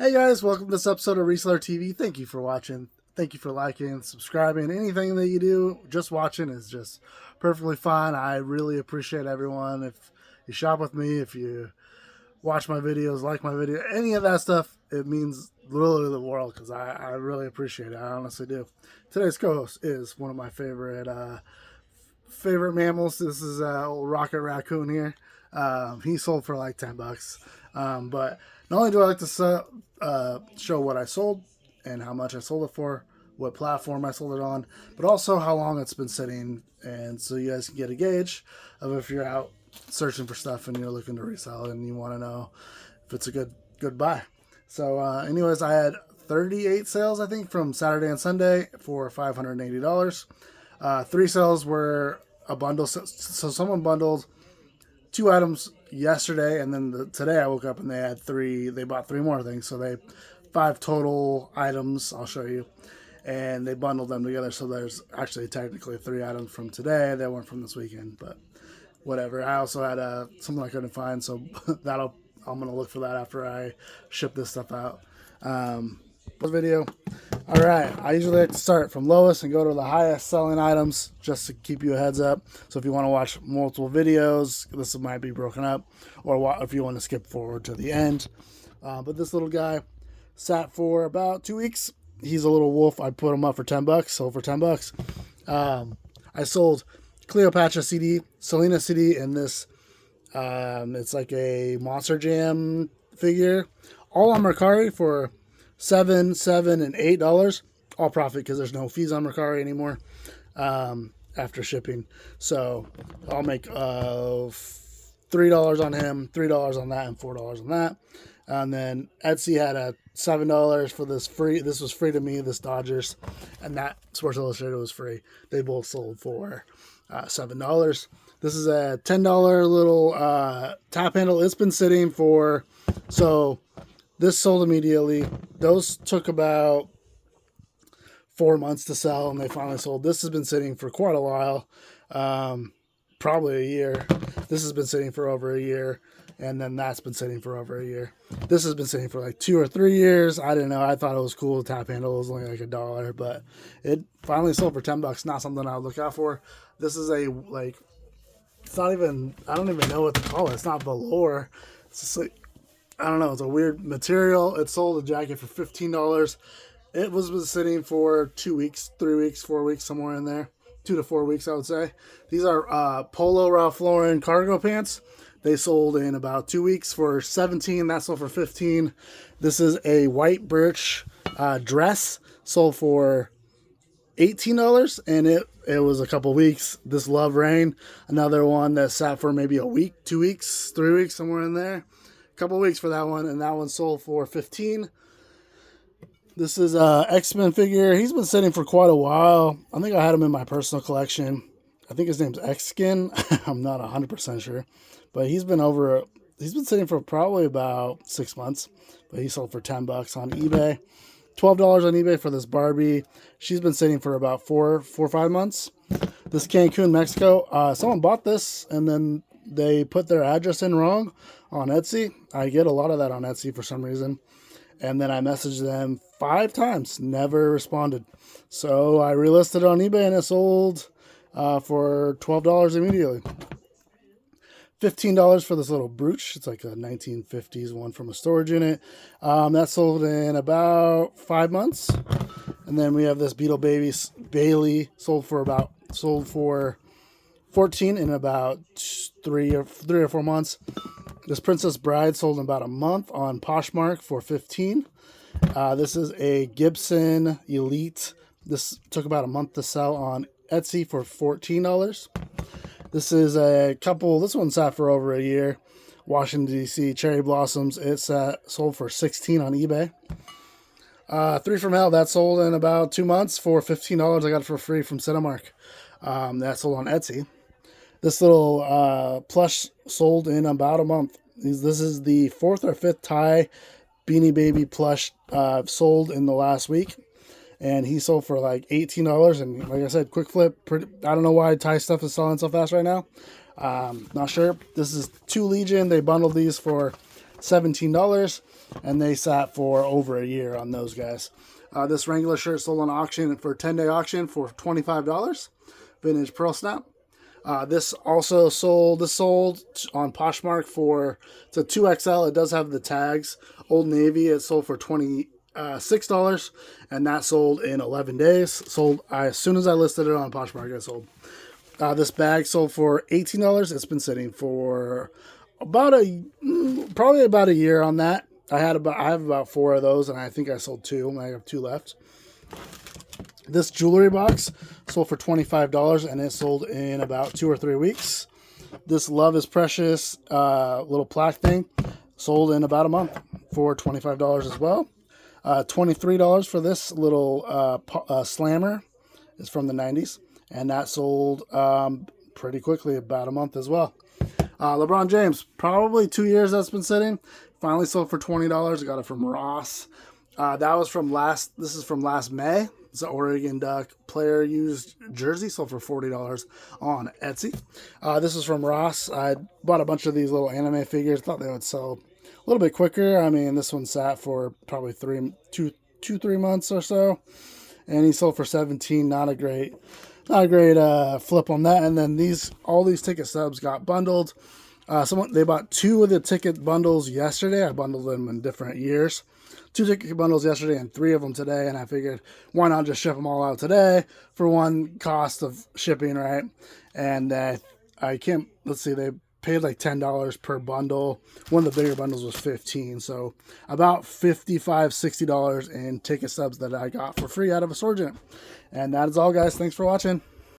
Hey guys, welcome to this episode of Reseller TV. Thank you for watching. Thank you for liking, subscribing. Anything that you do, just watching is just perfectly fine. I really appreciate everyone. If you shop with me, if you watch my videos, like my video, any of that stuff, it means literally the world because I really appreciate it. I honestly do. Today's co-host is one of my favorite mammals. This is old Rocket Raccoon here. He sold for like $10. But not only do I like to show what I sold and how much I sold it for, what platform I sold it on, but also how long it's been sitting, and so you guys can get a gauge of if you're out searching for stuff and you're looking to resell and you want to know if it's a good buy. So, anyways, I had 38 sales I think from Saturday and Sunday for $580. Three sales were a bundle, so someone bundled two items yesterday, and then today I woke up and they had three. They bought three more things, so they five total items. I'll show you, and they bundled them together. So there's actually technically three items from today that weren't from this weekend, but whatever. I also had something I couldn't find, so I'm gonna look for that after I ship this stuff out. Video. All right, I usually like to start from lowest and go to the highest selling items just to keep you a heads up. So if you want to watch multiple videos, this might be broken up, or if you want to skip forward to the end. But this little guy sat for about 2 weeks. He's a little wolf. I put him up for $10. Sold for $10. I sold Cleopatra CD, Selena CD, and this. It's like a Monster Jam figure, all on Mercari for $7, and $8, all profit because there's no fees on Mercari anymore after shipping. So I'll make $3 on him, $3 on that, and $4 on that. And then Etsy had a $7 for this free. This was free to me, this Dodgers, and that Sports Illustrated was free. They both sold for $7. This is a $10 little tap handle. It's been sitting for this sold immediately. Those took about 4 months to sell, and they finally sold. This has been sitting for quite a while, probably a year. This has been sitting for over a year, and then that's been sitting for over a year. This has been sitting for like 2 or 3 years. I didn't know. I thought it was cool. The tap handle was only like $1, but it finally sold for $10. Not something I would look out for. This is it's not even, I don't even know what to call it. It's not velour. It's just like, I don't know. It's a weird material. It sold a jacket for $15. It was sitting for 2 weeks, 3 weeks, 4 weeks, somewhere in there. 2 to 4 weeks, I would say. These are Polo Ralph Lauren cargo pants. They sold in about 2 weeks for $17. That sold for $15. This is a white birch dress. Sold for $18, and it was a couple weeks. This Love Rain, another one that sat for maybe a week, 2 weeks, 3 weeks, somewhere in there. Couple weeks for that one, and that one sold for $15. This is a X-Men figure. He's been sitting for quite a while. I think I had him in my personal collection. I think his name's X-Skin. I'm not 100% sure, but he's been sitting for probably about 6 months, but he sold for $10 on eBay. $12 on eBay for this Barbie. She's been sitting for about 4 or 5 months. This Cancun, Mexico. Someone bought this and then they put their address in wrong on Etsy. I get a lot of that on Etsy for some reason. And then I messaged them 5 times, never responded. So I relisted it on eBay and it sold for $12 immediately. $15 for this little brooch. It's like a 1950s one from a storage unit. That sold in about 5 months. And then we have this Beetle Bailey sold for 14 in about 3 or 4 months. This Princess Bride sold in about a month on Poshmark for 15. This is a Gibson Elite. This took about a month to sell on Etsy for $14. This is this one sat for over a year. Washington, D.C. Cherry Blossoms. It's sold for $16 on eBay. 3 from Hell, that sold in about 2 months for $15. I got it for free from Cinemark. That sold on Etsy. This little plush sold in about a month. This is the 4th or 5th Thai Beanie Baby plush sold in the last week. And he sold for like $18. And like I said, quick flip. I don't know why Thai stuff is selling so fast right now. Not sure. This is 2 Legion. They bundled these for $17. and they sat for over a year on those guys. This Wrangler shirt sold on auction for 10-day auction for $25. Vintage Pearl Snap. This also sold. This sold on Poshmark for, it's a 2XL. It does have the tags. Old Navy. It sold for $26, and that sold in 11 days. Sold as soon as I listed it on Poshmark. It sold. This bag sold for $18. It's been sitting for probably about a year on that. I have about 4 of those, and I think I sold 2. And I have 2 left. This jewelry box sold for $25, and it sold in about 2 or 3 weeks. This Love is Precious little plaque thing sold in about a month for $25 as well. $23 for this little slammer. It's from the 90s, and that sold pretty quickly, about a month as well. LeBron James, probably 2 years that's been sitting. Finally sold for $20. I got it from Ross. This is from last May. It's an Oregon Duck player used jersey, sold for $40 on Etsy. This is from Ross. I bought a bunch of these little anime figures. Thought they would sell a little bit quicker. I mean, this one sat for probably 3 months or so, and he sold for $17. Not a great flip on that. And then all these ticket stubs got bundled. They bought 2 of the ticket bundles yesterday. I bundled them in different years. 2 ticket bundles yesterday and 3 of them today, and I figured why not just ship them all out today for one cost of shipping, right? And let's see, they paid like $10 per bundle. One of the bigger bundles was $15, so about $55, $60 in ticket stubs that I got for free out of a storage unit. And that is all, guys. Thanks for watching.